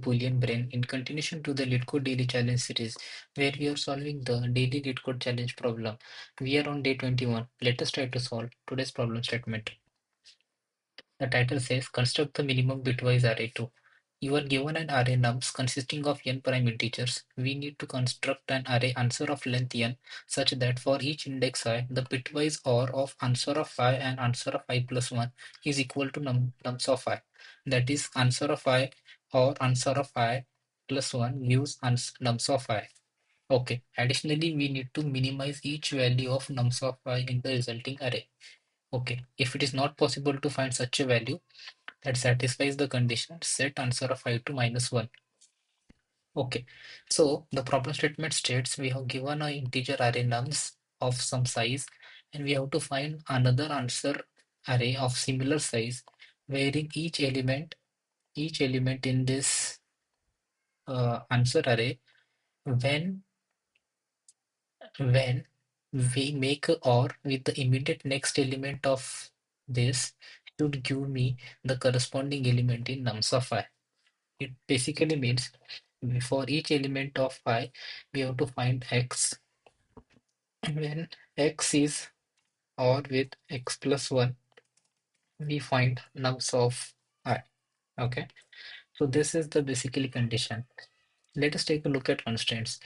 Boolean Brain in continuation to the LeetCode Daily Challenge series, where we are solving the daily LeetCode challenge problem. We are on day 21. Let us try to solve today's problem statement. The title says construct the minimum bitwise array 2. You are given an array nums consisting of n prime integers. We need to construct an array answer of length n such that for each index I, the bitwise OR of answer of I and answer of I plus 1 is equal to nums of I. That is, answer of I or answer of I plus 1 gives nums of I. Okay. Additionally, we need to minimize each value of nums of I in the resulting array. Okay. If it is not possible to find such a value that satisfies the condition, set answer of I to -1. Okay. So the problem statement states we have given an integer array nums of some size and we have to find another answer array of similar size wherein each element in this answer array when when we make a OR with the immediate next element of this should give me the corresponding element in nums of I. It basically means for each element of I, we have to find x. When x is OR with x plus 1, we find nums of I. Okay, so this is the basically condition. Let us take a look at constraints.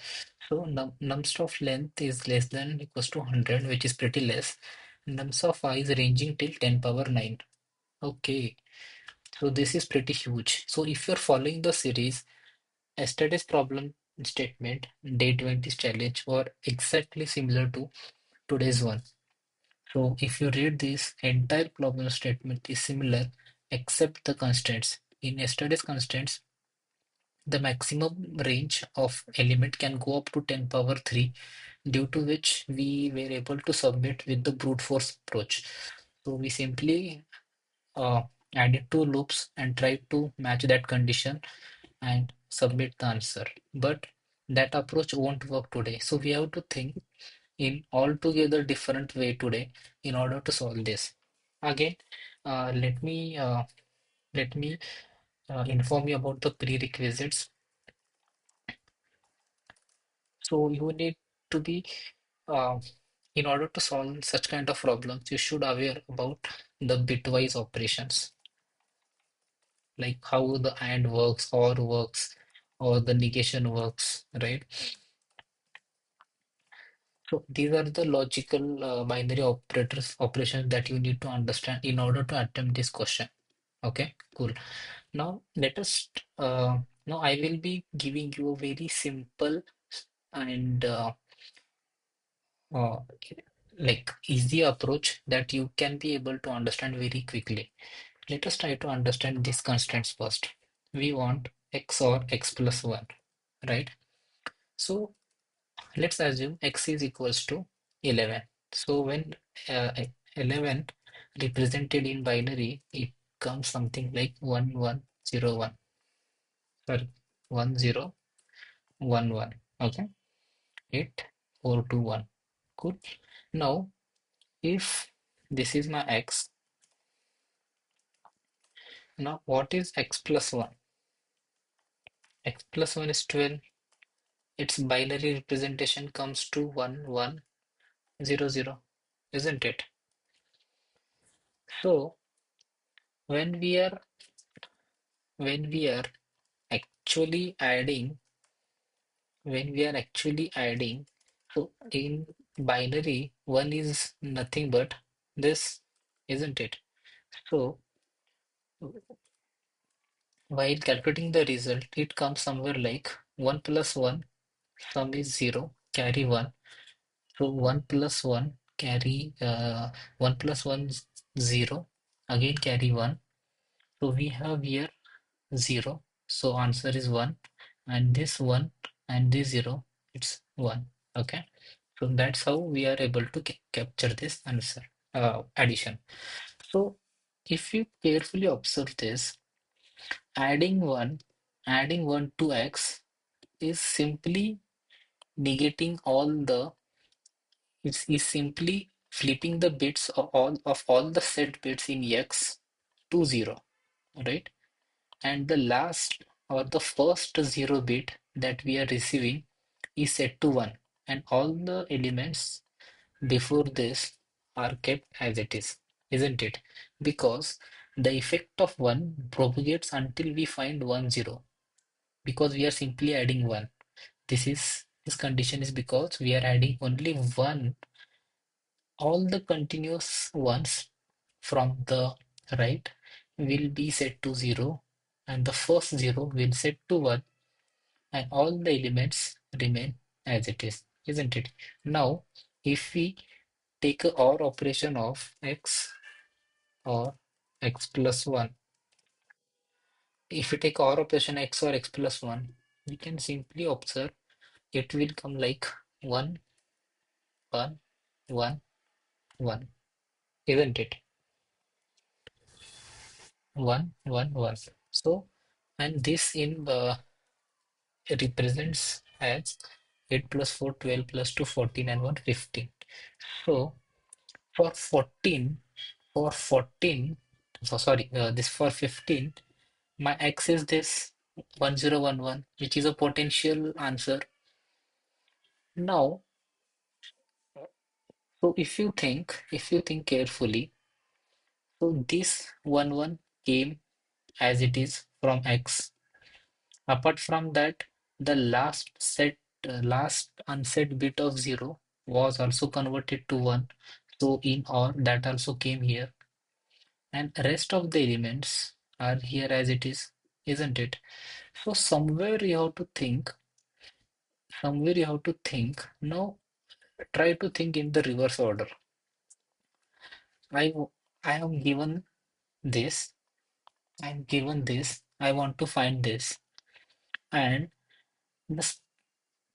So nums of length is less than equals to 100, which is pretty less. Nums of I is ranging till 10 power 9. Okay, so this is pretty huge. So if you're following the series, yesterday's problem statement, day 20's challenge were exactly similar to today's one. So if you read this, entire problem statement is similar except the constraints. In yesterday's constraints, the maximum range of element can go up to 10 power 3, due to which we were able to submit with the brute force approach. So we simply uh, added two loops and tried to match that condition and submit the answer. But that approach won't work today. So we have to think in altogether different way today in order to solve this. Again, let me inform you about the prerequisites. So you need to be uh, in order to solve such kind of problems, you should aware about the bitwise operations, like how the AND works, OR works, or the negation works, right? So these are the logical binary operations that you need to understand in order to attempt this question. Okay, cool. Now let us now I will be giving you a very simple and uh, like easy approach that you can be able to understand very quickly. Let us try to understand these constraints first. We want x or x plus 1, right? So let's assume x is equals to 11. So when uh, 11 represented in binary, it comes something like 1101. Sorry, 1011. Okay, 8421. Cool. Now, if this is my x, now what is x plus 1? X plus 1 is 12. Its binary representation comes to 1100, isn't it? So when we are when we are actually adding so in binary, one is nothing but this, isn't it? So while calculating the result, it comes somewhere like 1 plus 1, sum is 0, carry 1. So 1 plus 1 carry 1 plus 1 is 0, again carry 1. So we have here 0. So answer is 1, and this 1 and this 0, it's 1. Okay. So that's how we are able to capture this answer addition. So if you carefully observe this, adding 1, adding 1 to x is simply negating all the, is simply flipping the bits of all the set bits in x to 0, right? And the last or the first 0 bit that we are receiving is set to 1, and all the elements before this are kept as it is, isn't it? Because the effect of 1 propagates until we find 1 0, because we are simply adding 1. This condition is because we are adding only 1. All the continuous ones from the right will be set to 0, and the first 0 will set to 1, and all the elements remain as it is, isn't it? Now, if we take a OR operation of x or x plus 1, if we take OR operation x or x plus 1, we can simply observe it will come like 1, 1, 1, 1, isn't it? 1, 1, 1. So, and this in represents as 8 plus 4, 12 plus 2, 14, and 1, 15. So, for 14, for 14, so sorry, this for 15, my x is this 1011, which is a potential answer. Now, so if you think carefully, so this 1 1 came as it is from x. Apart from that, the last unset bit of 0 was also converted to 1. So in OR, that also came here. And rest of the elements are here as it is, isn't it? So somewhere you have to think. Now try to think in the reverse order. I w- I am given this, I'm given this, I want to find this. And the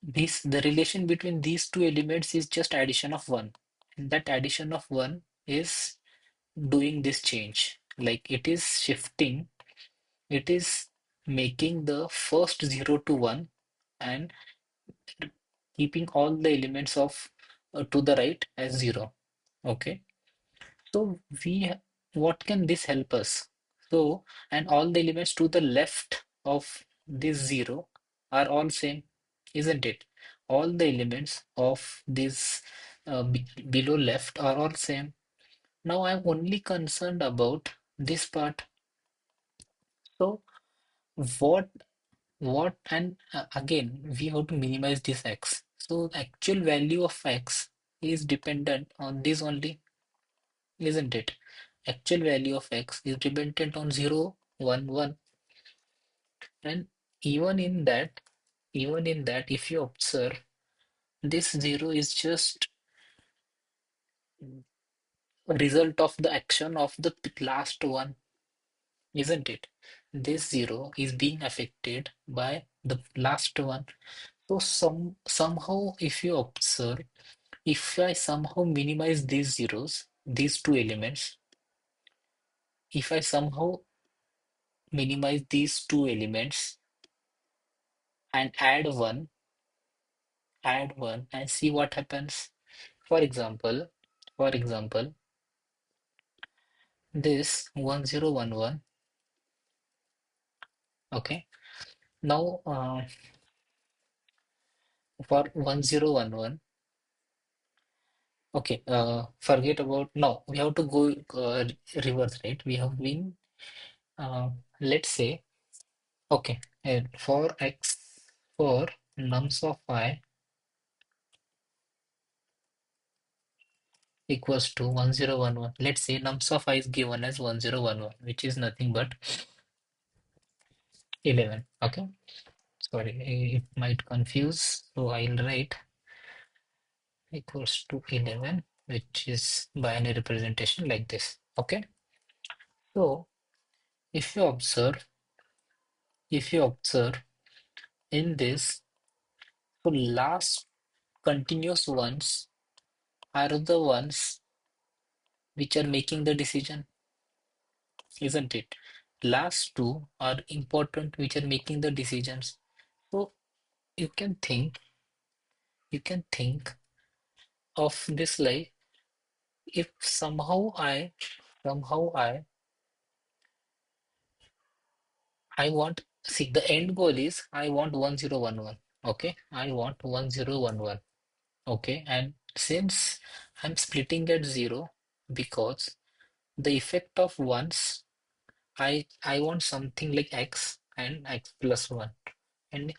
the relation between these two elements is just addition of 1, and that addition of 1 is doing this change, like it is shifting, it is making the first 0 to 1, and keeping all the elements of to the right as 0. Okay, so what can this help us? So, and all the elements to the left of this 0 are all same, isn't it? All the elements of this below left are all same. Now I'm only concerned about this part. So what and again we have to minimize this x. So the actual value of x is dependent on this only, isn't it? Actual value of x is dependent on 0, 1, 1. And even in that, if you observe, this 0 is just a result of the action of the last one, isn't it? This 0 is being affected by the last one. So somehow if you observe, if I somehow minimize these zeros, these two elements, if I somehow minimize these two elements and add one and see what happens. For example, this 1011. Okay. Now, for 1011, okay, forget about now. We have to go reverse, right? We have been, let's say, okay, for x, for nums of I equals to 1011. Let's say nums of I is given as 1011, which is nothing but 11. Okay. Sorry, it might confuse. So I'll write equals to 11, which is binary representation like this. Okay. So if you observe, if you observe in this, so last continuous ones are the ones which are making the decision, isn't it? Last two are important, which are making the decisions. So you can think, you can think of this like, if somehow I want See, the end goal is I want 1011. Okay, I want 1011. Okay, and since I'm splitting at 0, because the effect of ones, I want something like x and x plus 1. And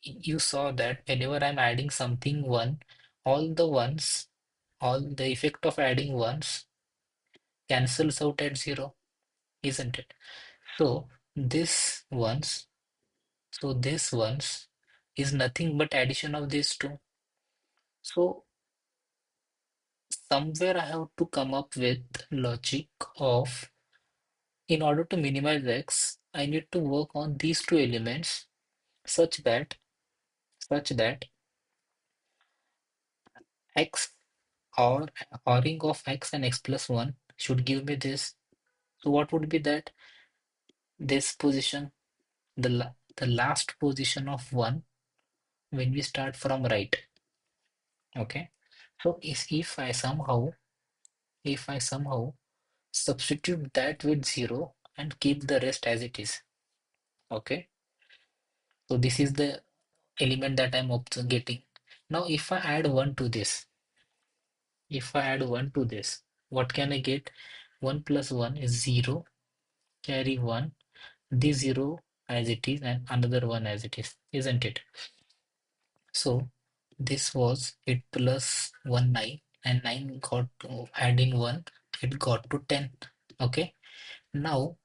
you saw that whenever I'm adding something 1, all the ones, all the effect of adding ones cancels out at 0, isn't it? So this ones, so this ones is nothing but addition of these two. So somewhere I have to come up with logic of, in order to minimize x, I need to work on these two elements such that such that x, or oring of x and x plus 1 should give me this. So what would be that? This position, the last position of 1 when we start from right. Okay. So if I somehow substitute that with 0 and keep the rest as it is. Okay. So this is the element that I'm getting. Now if I add 1 to this, what can I get? 1 plus 1 is 0, carry 1, this 0 as it is, and another 1 as it is, isn't it? So this was 8 plus 1, 9, and 9 got to add in 1, it got to 10. Okay. Now,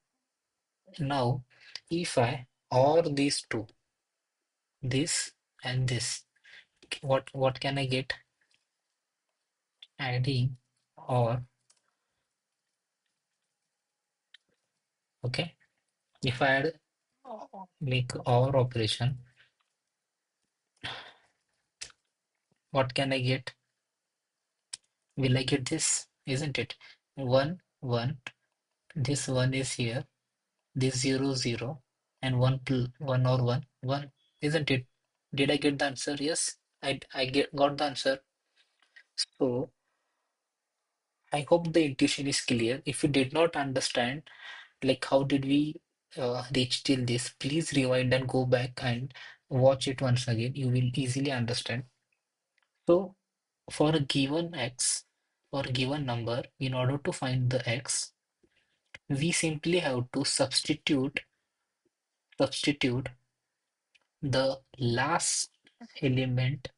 now if I OR these two, this and this, what can I get? Adding or, okay. If I add, make OR operation, what can I get? Will I get this? Isn't it? 1, 1, this 1 is here, this 0, 0, and 1, 1 or 1, 1. Isn't it? Did I get the answer? Yes, got the answer. So I hope the intuition is clear. If you did not understand, like how did we reach till this, please rewind and go back and watch it once again. You will easily understand. So for a given x, for a given number, in order to find the x, we simply have to substitute the element,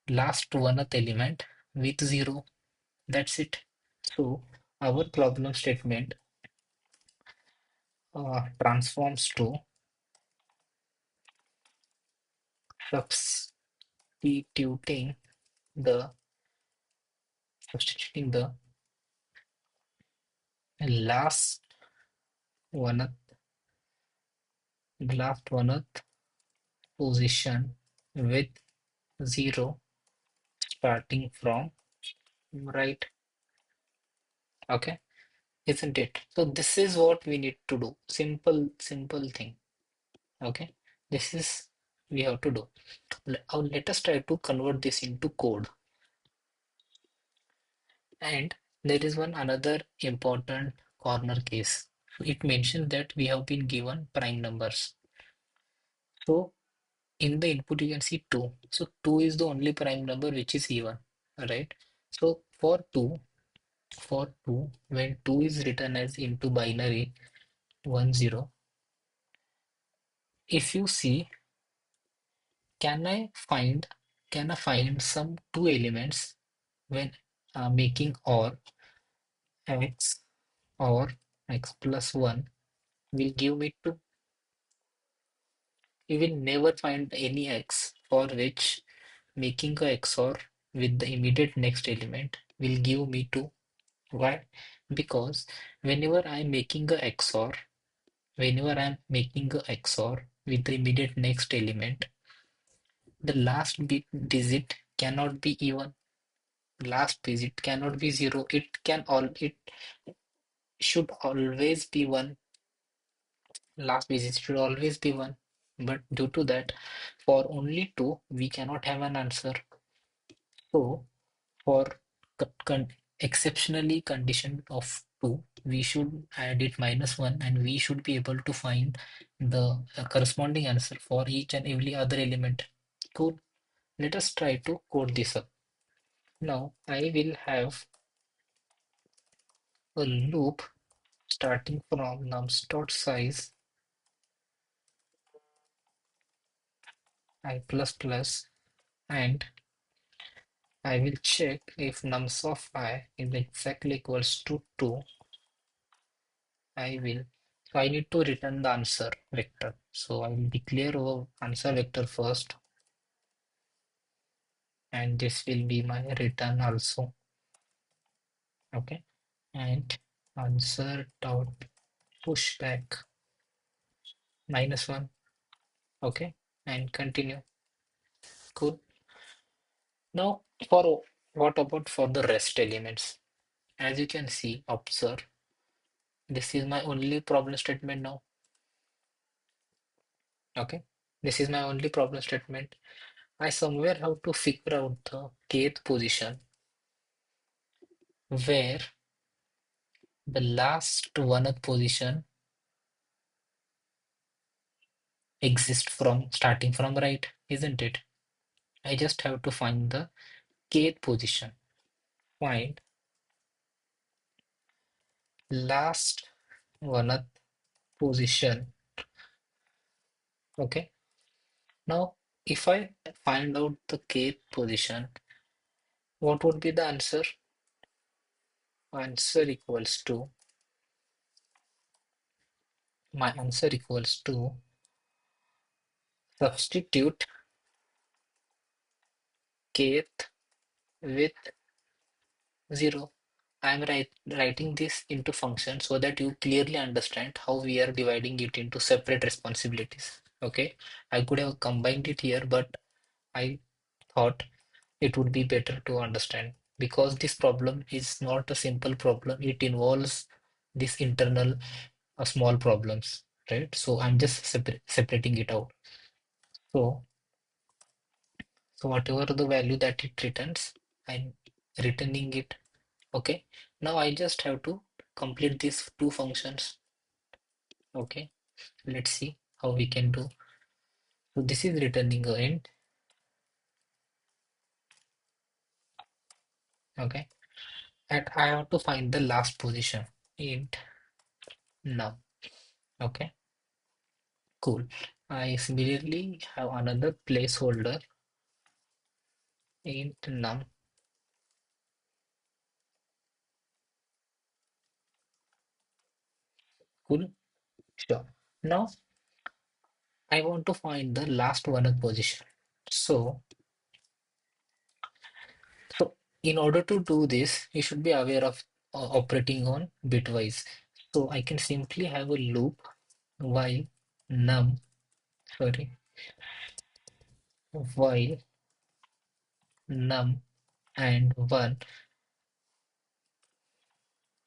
last one element with 0. That's it. So our problem statement transforms to substituting the substituting the last one last one position with 0 starting from right. Okay, isn't it? So this is what we need to do. Simple thing. Okay, this is we have to do. Now let us try to convert this into code. And there is one another important corner case. It mentions that we have been given prime numbers. So in the input you can see 2. So 2 is the only prime number which is even, right? So for 2, when 2 is written as into binary 1 0, if you see, can I find some two elements when making x or x plus 1 will give me 2. You will never find any x for which making a XOR with the immediate next element will give me 2. Why? Because whenever I'm making a XOR, whenever I'm making a XOR with the immediate next element, the last bit digit cannot be even. Last digit cannot be 0. It should always be 1. Last digit should always be 1. But due to that, for only 2, we cannot have an answer. So for exceptionally condition of 2, we should add it -1 and we should be able to find the corresponding answer for each and every other element. Cool. Let us try to code this up. Now I will have a loop starting from nums.size I plus plus, and I will check if nums of I is exactly equals to 2. I need to return the answer vector. So I will declare our answer vector first, and this will be my return also. Okay, and answer dot pushback -1. Okay, and continue. Cool. Now, for what about for the rest elements? As you can see, observe, this is my only problem statement now. Okay, this is my only problem statement. I somewhere have to figure out the kth position where the last one position exists from starting from right, isn't it? I just have to find the kth position. Find last one position. Okay. Now, if I find out the kth position, what would be the answer? Answer equals to my answer equals to substitute kth with 0. I'm writing this into function so that you clearly understand how we are dividing it into separate responsibilities. Okay, I could have combined it here, but I thought it would be better to understand because this problem is not a simple problem. It involves this internal small problems, right? So I'm just separating it out. So, so whatever the value that it returns, I'm returning it. Okay, now I just have to complete these two functions. Okay, let's see how we can do. So this is returning a int. Okay, and I have to find the last position int num. Okay, cool. I similarly have another placeholder int num. Cool, sure. Now I want to find the last one position. So, so in order to do this, you should be aware of operating on bitwise. So I can simply have a loop while num, sorry, while num and 1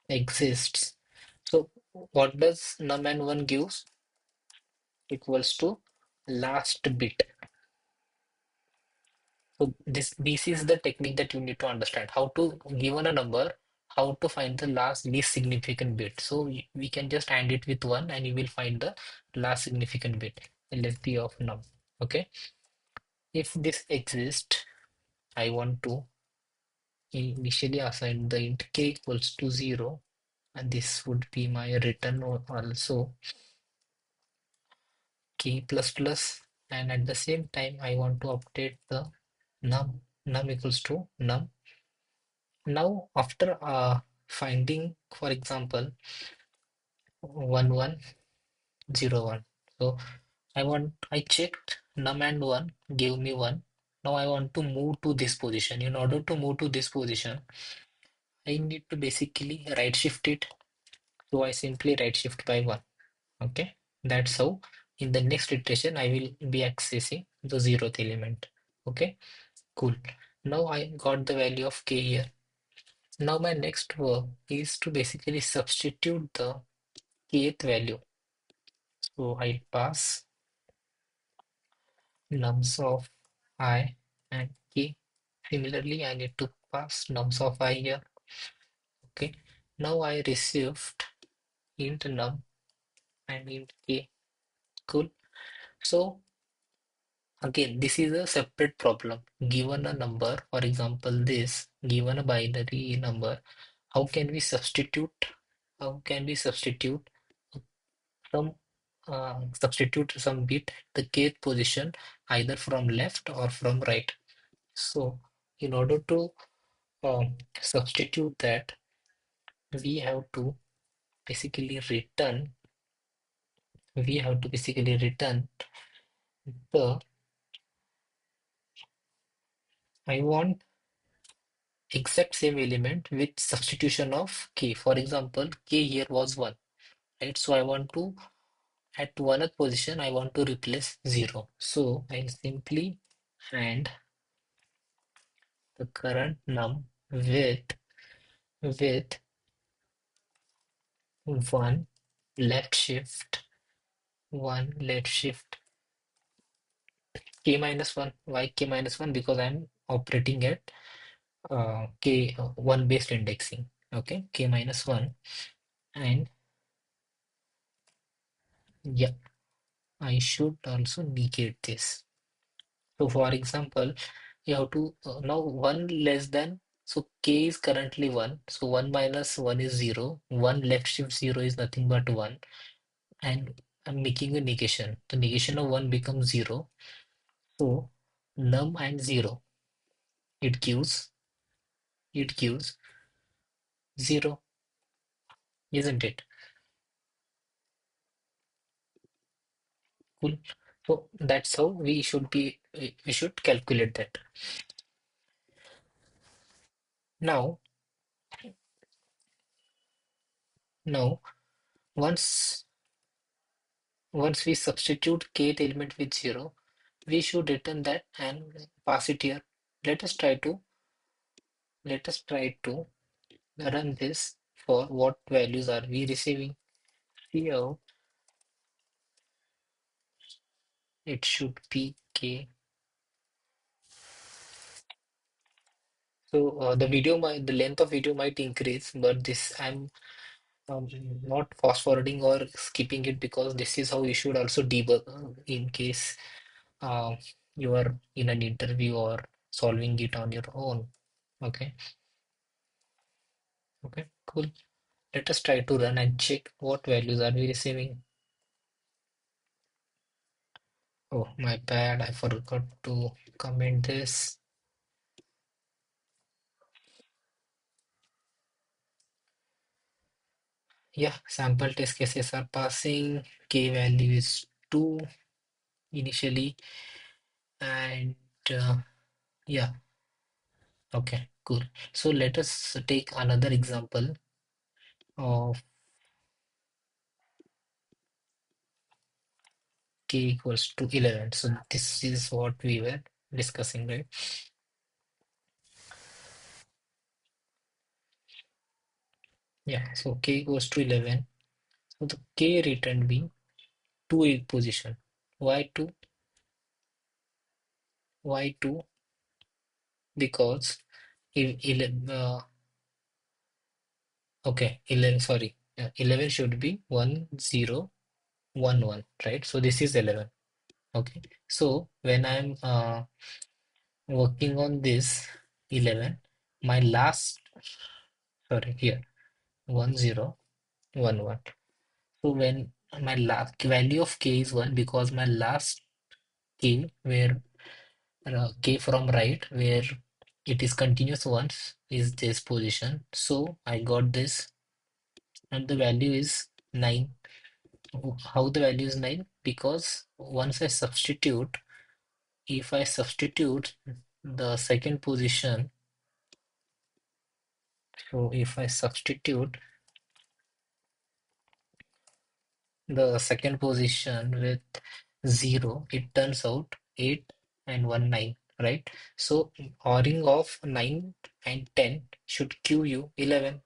exists. So what does num and 1 gives? Equals to last bit. So this is the technique that you need to understand. How to given a number, how to find the last least significant bit. So we can just AND it with 1 and you will find the last significant bit, LSB of num. Okay. If this exists, I want to initially assign the int k equals to 0, and this would be my return also k plus plus, and at the same time I want to update the num equals to num. Now after finding, for example, 1101, so I checked num and 1 give me 1. Now I want to move to this position. In order to move to this position, I need to basically right shift it. So I simply right shift by 1. Okay, that's how in the next iteration I will be accessing the 0th element. Okay, cool. Now I got the value of k here. Now my next work is to basically substitute the kth value. So I pass nums of I and k. Similarly, I need to pass nums of I here. Okay, now I received int num and int k. Cool. So again, this is a separate problem. Given a number, for example, this given a binary number, how can we substitute? How can we some substitute some bit at the kth position either from left or from right? So in order to substitute that, we have to basically return. We have to basically return the. I want exact same element with substitution of k. For example, k here was 1, right? So I want to, at 1th position, I want to replace 0. So I'll simply add the current num with 1 left shift, 1 left shift k minus 1. Why k minus 1? Because I'm operating at k 1 based indexing. Okay, k minus 1. And yeah, I should also negate this. So for example, you have to now 1 less than, so k is currently 1, so 1 minus 1 is 0, 1 left shift 0 is nothing but 1, and I'm making a negation. The negation of 1 becomes 0, so num and 0, it gives 0, isn't it? Cool. So that's how we should calculate that. Now, now once once we substitute kth element with 0, we should return that and pass it here. Let us try to run this for what values are we receiving. Here it should be k. So the length of video might increase, but this I'm um, not fast forwarding or skipping it because this is how you should also debug in case uh, you are in an interview or solving it on your own. Okay, okay, cool. Let us try to run and check what values are we receiving. Oh, my bad, I forgot to comment this. Yeah, sample test cases are passing. K value is 2 initially, and yeah, okay, cool. So let us take another example of k equals to 11. So this is what we were discussing, right? Yeah, so k equals to 11. So the k returned be 2 position. Why 2? Why 2? Because if 11, okay, 11, sorry, 11 should be 1 0 1 1, right? So this is 11. Okay, so when I'm working on this 11, my last, sorry, here 1 0 1 1. So when my last value of k is 1, because my last k where k from right where it is continuous once is this position. So I got this, and the value is 9. How the value is 9? Because once I substitute, if I substitute the second position, so if I substitute the second position with 0, it turns out 8 and 1 9, right? So ORing of 9 and 10 should give you 11,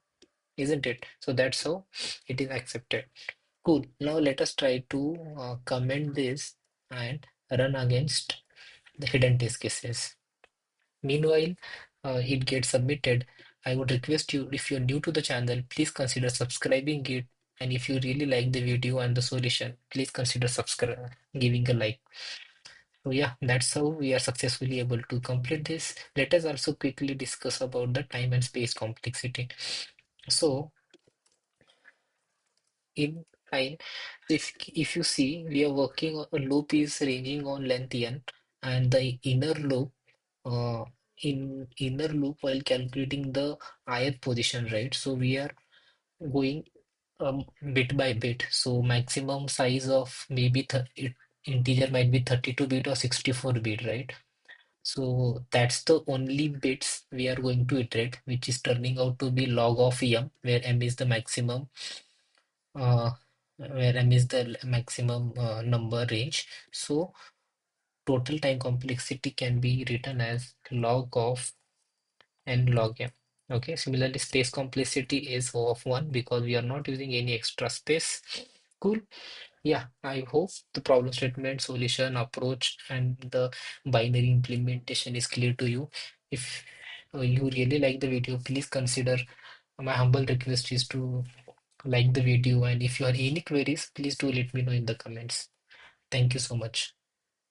isn't it? So that's how it is accepted. Cool. Now let us try to comment this and run against the hidden test cases. Meanwhile, it gets submitted. I would request you, if you're new to the channel, please consider subscribing it And if you really like the video and the solution, please consider subscribe, giving a like. So yeah, that's how we are successfully able to complete this. Let us also quickly discuss about the time and space complexity. So in time, if you see, we are working on a loop is ranging on length n, and the inner loop in inner loop while calculating the ith position, right? So we are going bit by bit. So maximum size of maybe integer might be 32 bit or 64 bit, right? So that's the only bits we are going to iterate, which is turning out to be log of m, where m is the maximum, uh, maximum number range. So total time complexity can be written as log of n log m. Okay, similarly, space complexity is O of 1 because we are not using any extra space. Cool. Yeah, I hope the problem statement, solution, approach, and the binary implementation is clear to you. If you really like the video, please consider my humble request is to like the video. And if you have any queries, please do let me know in the comments. Thank you so much.